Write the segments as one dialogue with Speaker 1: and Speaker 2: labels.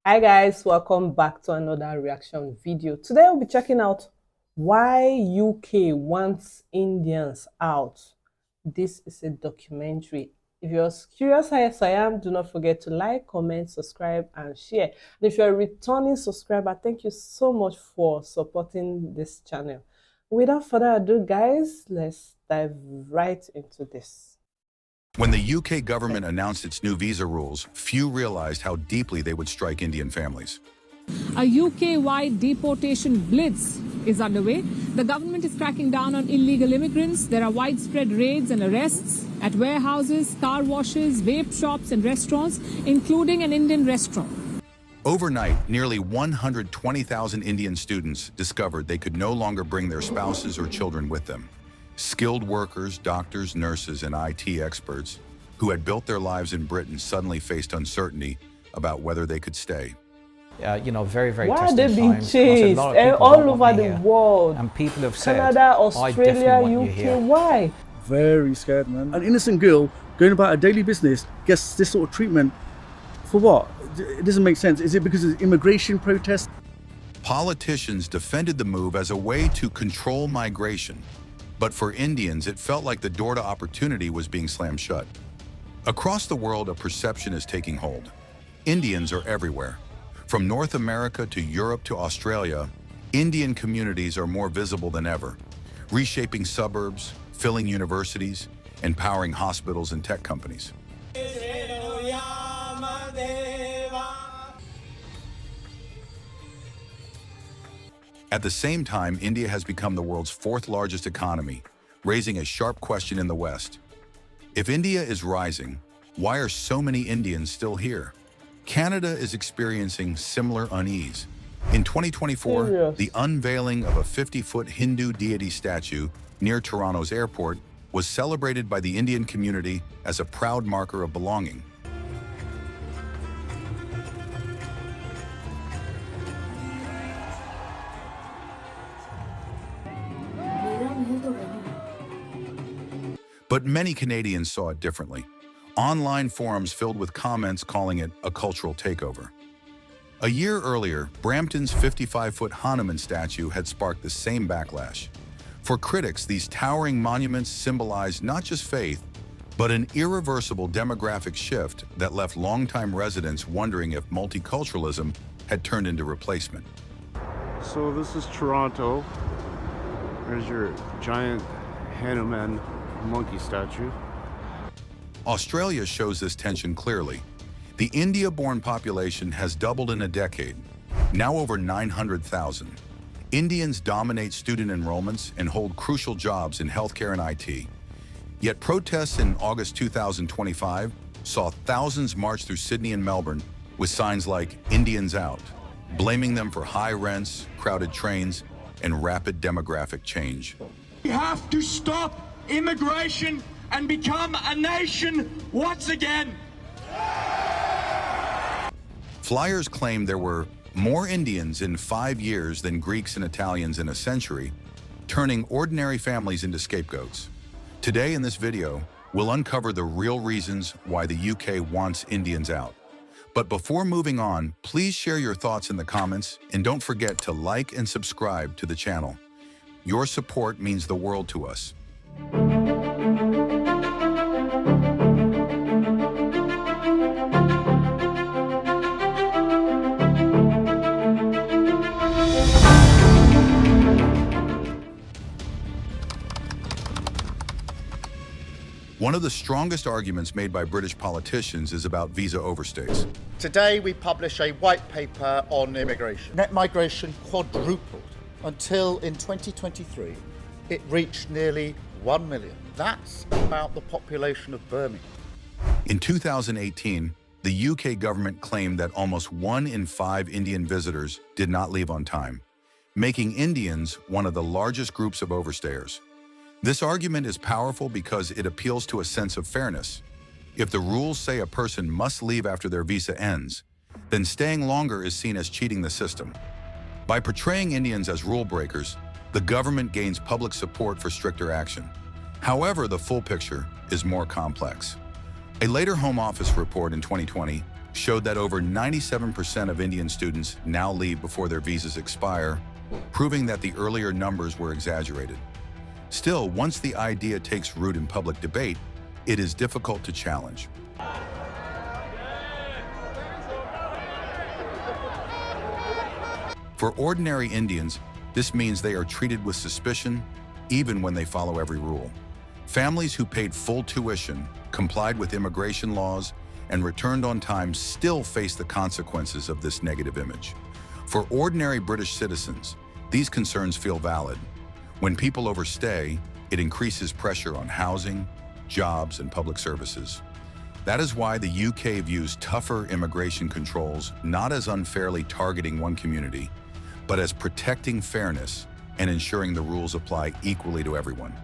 Speaker 1: Hi guys, welcome back to another reaction video. Today we'll be checking out why UK wants Indians out. This is a documentary. If you're curious as I am, do not forget to like, comment, subscribe, and share. And if you're a returning subscriber, thank you so much for supporting this channel. Without further ado, guys, let's dive right into this.
Speaker 2: When the UK government announced its new visa rules, few realized how deeply they would strike Indian families.
Speaker 3: A UK-wide deportation blitz is underway. The government is cracking down on illegal immigrants. There are widespread raids and arrests at warehouses, car washes, vape shops and restaurants, including an Indian restaurant.
Speaker 2: Overnight, nearly 120,000 Indian students discovered they could no longer bring their spouses or children with them. Skilled workers, doctors, nurses, and IT experts who had built their lives in Britain suddenly faced uncertainty about whether they could stay.
Speaker 4: Very, very
Speaker 1: Why are
Speaker 4: testing
Speaker 1: they being
Speaker 4: times.
Speaker 1: chased all over the world?
Speaker 4: And people have said,
Speaker 1: Canada,
Speaker 4: I
Speaker 1: Australia,
Speaker 4: definitely want you
Speaker 1: UK,
Speaker 4: here.
Speaker 1: why?
Speaker 5: Very scared, man. An innocent girl going about her daily business gets this sort of treatment for what? It doesn't make sense. Is it because of immigration protests?
Speaker 2: Politicians defended the move as a way to control migration. But for Indians, it felt like the door to opportunity was being slammed shut. Across the world, a perception is taking hold. Indians are everywhere. From North America to Europe to Australia, Indian communities are more visible than ever, reshaping suburbs, filling universities, and powering hospitals and tech companies. At the same time, India has become the world's fourth largest economy, raising a sharp question in the West. If India is rising, why are so many Indians still here? Canada is experiencing similar unease. In 2024, the unveiling of a 50-foot Hindu deity statue near Toronto's airport was celebrated by the Indian community as a proud marker of belonging. But many Canadians saw it differently. Online forums filled with comments calling it a cultural takeover. A year earlier, Brampton's 55-foot Hanuman statue had sparked the same backlash. For critics, these towering monuments symbolize not just faith, but an irreversible demographic shift that left longtime residents wondering if multiculturalism had turned into replacement.
Speaker 6: So this is Toronto. There's your giant Hanuman monkey statue.
Speaker 2: Australia shows this tension clearly. The India-born population has doubled in a decade, now over 900,000. Indians dominate student enrollments and hold crucial jobs in healthcare and IT. Yet protests in August 2025 saw thousands march through Sydney and Melbourne with signs like "Indians out," blaming them for high rents, crowded trains, and rapid demographic change.
Speaker 7: We have to stop immigration and become a nation once again.
Speaker 2: Flyers claim there were more Indians in 5 years than Greeks and Italians in a century, turning ordinary families into scapegoats. Today in this video, we'll uncover the real reasons why the UK wants Indians out. But before moving on, please share your thoughts in the comments and don't forget to like and subscribe to the channel. Your support means the world to us. One of the strongest arguments made by British politicians is about visa overstays.
Speaker 8: Today we publish a white paper on immigration. Net migration quadrupled until in 2023 it reached nearly 1 million. That's about the population of Birmingham.
Speaker 2: In 2018, the UK government claimed that almost 1 in 5 Indian visitors did not leave on time, making Indians one of the largest groups of overstayers. This argument is powerful because it appeals to a sense of fairness. If the rules say a person must leave after their visa ends, then staying longer is seen as cheating the system. By portraying Indians as rule breakers, the government gains public support for stricter action. However, the full picture is more complex. A later Home Office report in 2020 showed that over 97% of Indian students now leave before their visas expire, proving that the earlier numbers were exaggerated. Still, once the idea takes root in public debate, it is difficult to challenge. For ordinary Indians, this means they are treated with suspicion, even when they follow every rule. Families who paid full tuition, complied with immigration laws, and returned on time still face the consequences of this negative image. For ordinary British citizens, these concerns feel valid. When people overstay, it increases pressure on housing, jobs, and public services. That is why the UK views tougher immigration controls not as unfairly targeting one community, but as protecting fairness and ensuring the rules apply equally to everyone.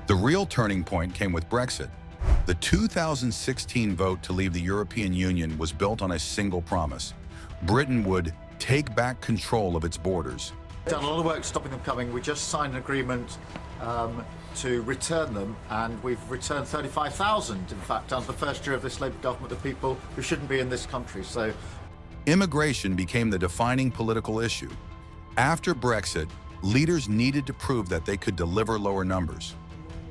Speaker 2: The real turning point came with Brexit. The 2016 vote to leave the European Union was built on a single promise. Britain would take back control of its borders.
Speaker 8: We've done a lot of work stopping them coming. We just signed an agreement to return them, and we've returned 35,000, in fact, under the first year of this Labour government, of people who shouldn't be in this country. So,
Speaker 2: immigration became the defining political issue. After Brexit, leaders needed to prove that they could deliver lower numbers.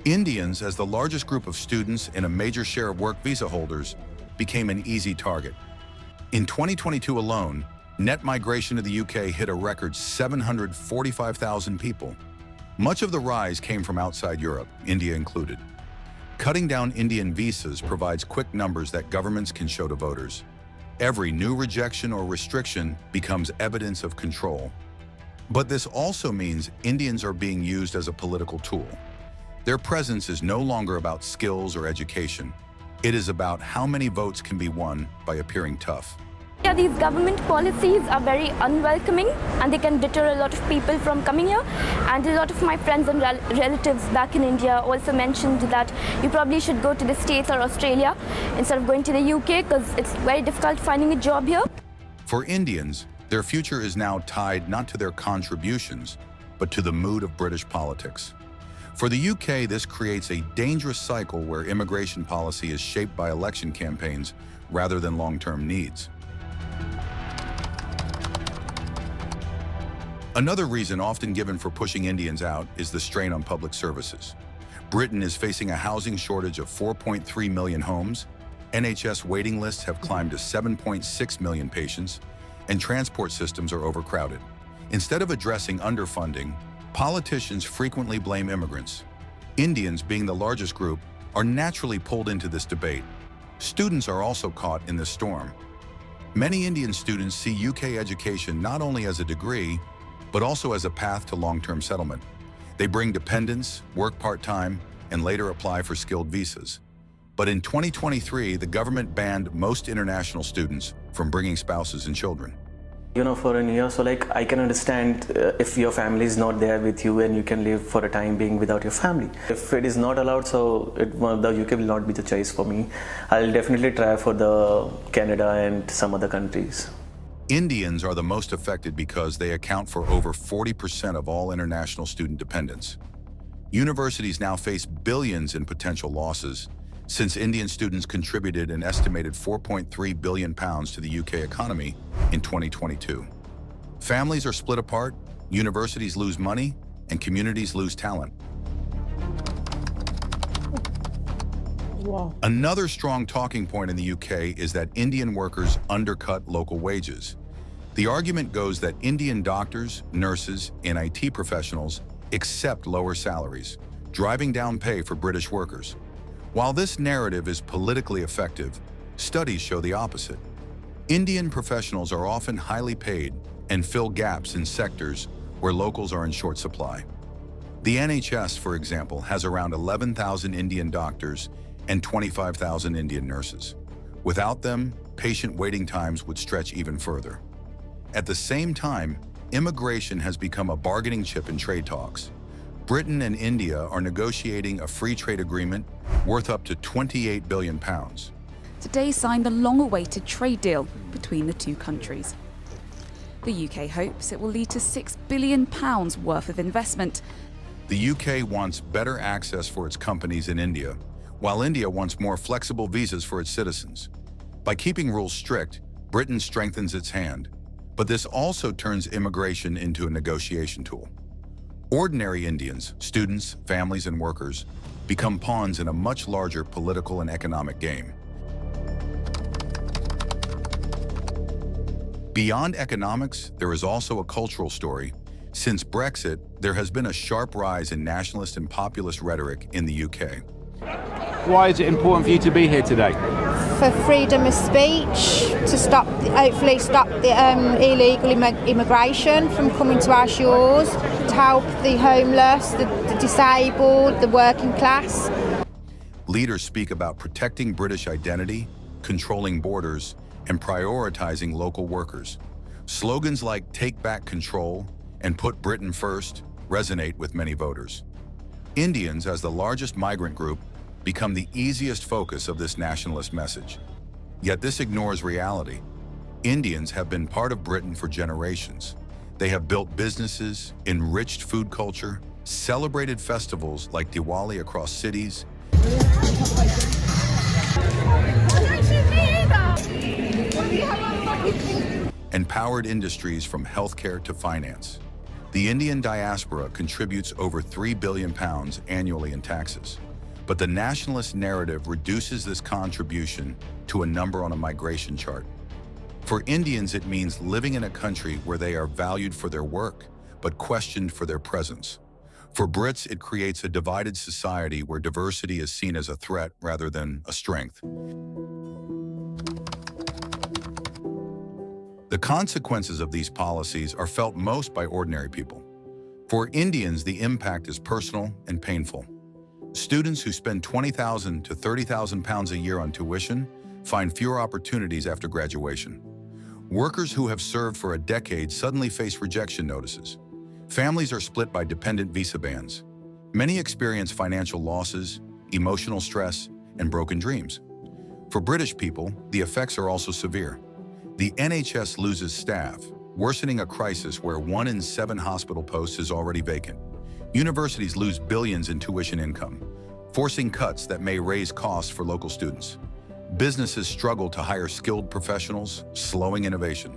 Speaker 2: Indians, as the largest group of students and a major share of work visa holders, became an easy target. In 2022 alone, net migration to the UK hit a record 745,000 people. Much of the rise came from outside Europe, India included. Cutting down Indian visas provides quick numbers that governments can show to voters. Every new rejection or restriction becomes evidence of control. But this also means Indians are being used as a political tool. Their presence is no longer about skills or education. It is about how many votes can be won by appearing tough.
Speaker 9: Yeah, these government policies are very unwelcoming and they can deter a lot of people from coming here. And a lot of my friends and relatives back in India also mentioned that you probably should go to the States or Australia instead of going to the UK because it's very difficult finding a job here.
Speaker 2: For Indians, their future is now tied not to their contributions, but to the mood of British politics. For the UK, this creates a dangerous cycle where immigration policy is shaped by election campaigns rather than long-term needs. Another reason often given for pushing Indians out is the strain on public services. Britain is facing a housing shortage of 4.3 million homes, NHS waiting lists have climbed to 7.6 million patients, and transport systems are overcrowded. Instead of addressing underfunding, politicians frequently blame immigrants. Indians, being the largest group, are naturally pulled into this debate. Students are also caught in this storm. Many Indian students see UK education not only as a degree, but also as a path to long-term settlement. They bring dependents, work part-time, and later apply for skilled visas. But in 2023, the government banned most international students from bringing spouses and children.
Speaker 10: For a year, so I can understand if your family is not there with you and you can live for a time being without your family. If it is not allowed, so the UK will not be the choice for me. I'll definitely try for the Canada and some other countries.
Speaker 2: Indians are the most affected because they account for over 40% of all international student dependents. Universities now face billions in potential losses, since Indian students contributed an estimated £4.3 billion to the UK economy in 2022. Families are split apart, universities lose money, and communities lose talent.
Speaker 1: Wow.
Speaker 2: Another strong talking point in the UK is that Indian workers undercut local wages. The argument goes that Indian doctors, nurses, and IT professionals accept lower salaries, driving down pay for British workers. While this narrative is politically effective, studies show the opposite. Indian professionals are often highly paid and fill gaps in sectors where locals are in short supply. The NHS, for example, has around 11,000 Indian doctors and 25,000 Indian nurses. Without them, patient waiting times would stretch even further. At the same time, immigration has become a bargaining chip in trade talks. Britain and India are negotiating a free trade agreement worth up to £28 billion.
Speaker 11: Today signed the long-awaited trade deal between the two countries. The UK hopes it will lead to £6 billion worth of investment.
Speaker 2: The UK wants better access for its companies in India, while India wants more flexible visas for its citizens. By keeping rules strict, Britain strengthens its hand, but this also turns immigration into a negotiation tool. Ordinary Indians, students, families, and workers become pawns in a much larger political and economic game. Beyond economics, there is also a cultural story. Since Brexit, there has been a sharp rise in nationalist and populist rhetoric in the UK.
Speaker 12: Why is it important for you to be here today?
Speaker 13: For freedom of speech, to stop, hopefully stop the illegal immigration from coming to our shores, to help the homeless, the disabled, the working class.
Speaker 2: Leaders speak about protecting British identity, controlling borders, and prioritizing local workers. Slogans like "Take back control" and "Put Britain first" resonate with many voters. Indians, as the largest migrant group, become the easiest focus of this nationalist message. Yet this ignores reality. Indians have been part of Britain for generations. They have built businesses, enriched food culture, celebrated festivals like Diwali across cities, and powered industries from healthcare to finance. The Indian diaspora contributes over £3 billion annually in taxes. But the nationalist narrative reduces this contribution to a number on a migration chart. For Indians, it means living in a country where they are valued for their work, but questioned for their presence. For Brits, it creates a divided society where diversity is seen as a threat rather than a strength. The consequences of these policies are felt most by ordinary people. For Indians, the impact is personal and painful. Students who spend £20,000 to £30,000 a year on tuition find fewer opportunities after graduation. Workers who have served for a decade suddenly face rejection notices. Families are split by dependent visa bans. Many experience financial losses, emotional stress, and broken dreams. For British people, the effects are also severe. The NHS loses staff, worsening a crisis where 1 in 7 hospital posts is already vacant. Universities lose billions in tuition income, forcing cuts that may raise costs for local students. Businesses struggle to hire skilled professionals, slowing innovation.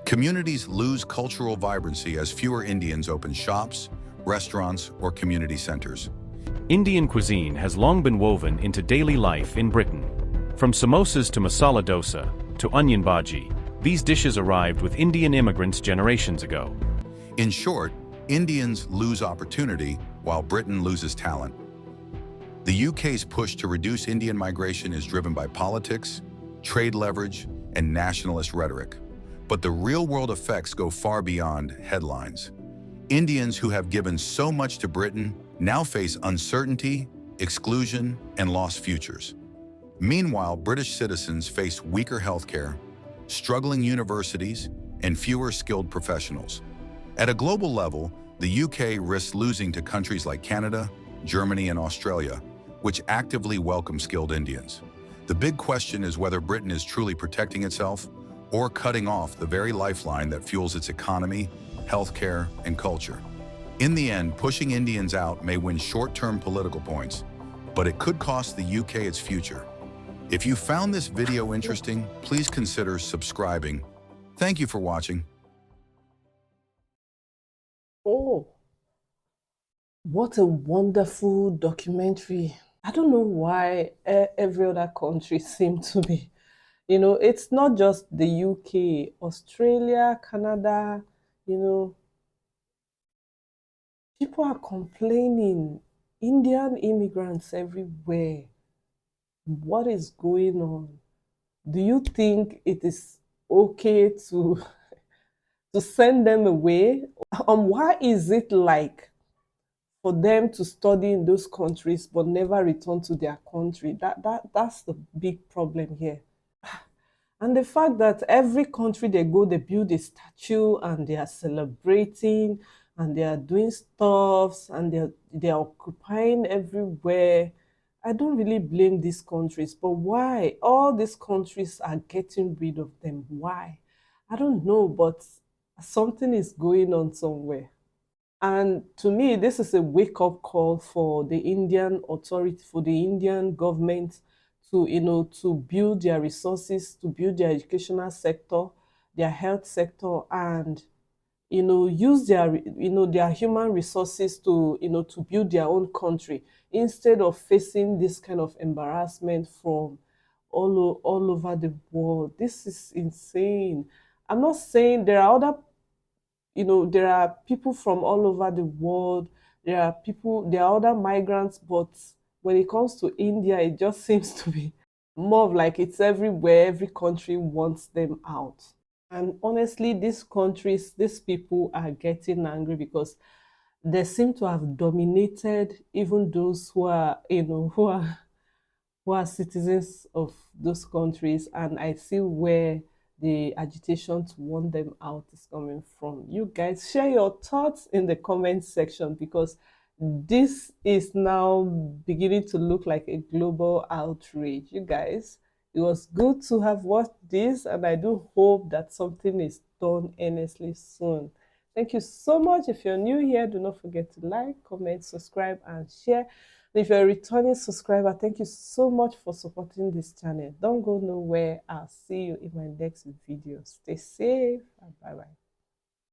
Speaker 2: Communities lose cultural vibrancy as fewer Indians open shops, restaurants, or community centers.
Speaker 14: Indian cuisine has long been woven into daily life in Britain. From samosas to masala dosa to onion bhaji, these dishes arrived with Indian immigrants generations ago.
Speaker 2: In short, Indians lose opportunity while Britain loses talent. The UK's push to reduce Indian migration is driven by politics, trade leverage, and nationalist rhetoric. But the real-world effects go far beyond headlines. Indians who have given so much to Britain now face uncertainty, exclusion, and lost futures. Meanwhile, British citizens face weaker healthcare, struggling universities, and fewer skilled professionals. At a global level, the UK risks losing to countries like Canada, Germany, and Australia, which actively welcome skilled Indians. The big question is whether Britain is truly protecting itself or cutting off the very lifeline that fuels its economy, healthcare, and culture. In the end, pushing Indians out may win short-term political points, but it could cost the UK its future. If you found this video interesting, please consider subscribing. Thank you for watching.
Speaker 1: Oh, what a wonderful documentary. I don't know why every other country seems to be, it's not just the UK, Australia, Canada, people are complaining, Indian immigrants everywhere. What is going on? Do you think it is okay to send them away? Why is it like for them to study in those countries but never return to their country? That's the big problem here. And the fact that every country they go, they build a statue and they are celebrating and they are doing stuffs and they are occupying everywhere. I don't really blame these countries, but why? All these countries are getting rid of them. Why? I don't know, but something is going on somewhere. And to me, this is a wake-up call for the Indian authority, for the Indian government to, to build their resources, to build their educational sector, their health sector, and, use their, their human resources to, to build their own country instead of facing this kind of embarrassment from all over the world. This is insane. I'm not saying there are other, there are people from all over the world. There are other migrants, but when it comes to India, it just seems to be more of like it's everywhere. Every country wants them out. And honestly, these countries, these people are getting angry because they seem to have dominated even those who are, who are citizens of those countries, and I see where the agitation to want them out is coming from. You guys share your thoughts in the comment section, because this is now beginning to look like a global outrage. You guys, it was good to have watched this, and I do hope that something is done earnestly soon. Thank you so much. If you're new here, do not forget to like, comment, subscribe, and share. If you're a returning subscriber, thank you so much for supporting this channel. Don't go nowhere. I'll see you in my next video. Stay safe and bye-bye.